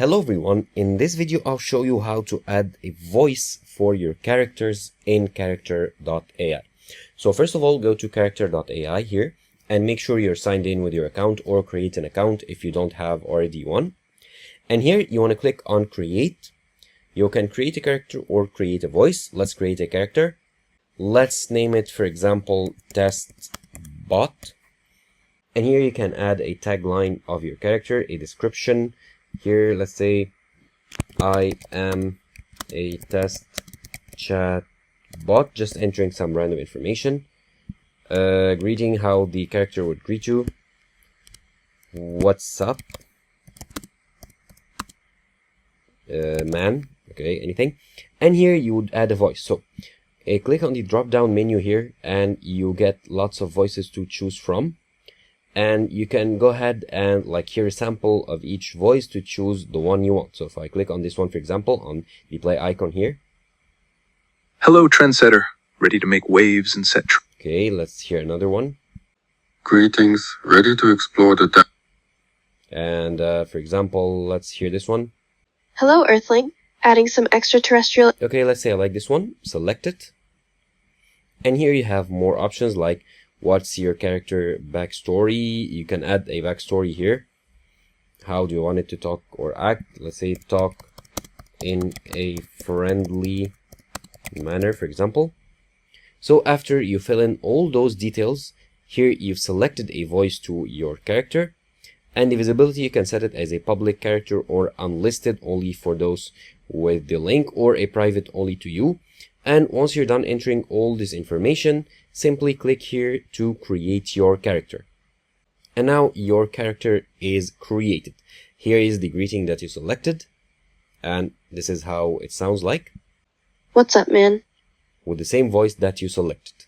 Hello everyone, in this video I'll show you how to add a voice for your characters in character.ai. So first of all, go to character.ai here and make sure you're signed in with your account or create an account if you don't have already one. And here you want to click on create. You can create a character or create a voice. Let's create a character. Let's name it, for example, test bot. And here you can add a tagline of your character, a description. Here, let's say, I am a test chat bot, just entering some random information. Greeting, how the character would greet you. What's up? Man, okay, anything. And here you would add a voice. So, click on the drop-down menu here, and you get lots of voices to choose from. And you can go ahead and hear a sample of each voice to choose the one you want. So if I click on this one, for example, on the play icon here. Hello, trendsetter. Ready to make waves and set. Okay, let's hear another one. Greetings, ready to explore the And for example, let's hear this one. Hello, Earthling. Adding some extraterrestrial. Okay, let's say I like this one. Select it. And here you have more options like what's your character backstory. You can add a backstory here. How do you want it to talk or act? Let's say talk in a friendly manner, for example. So after you fill in all those details, here you've selected a voice to your character. And the visibility, you can set it as a public character or unlisted only for those with the link, or a private only to you. And once you're done entering all this information, simply click here to create your character. And now your character is created. Here is the greeting that you selected. And this is how it sounds like. What's up, man? With the same voice that you selected.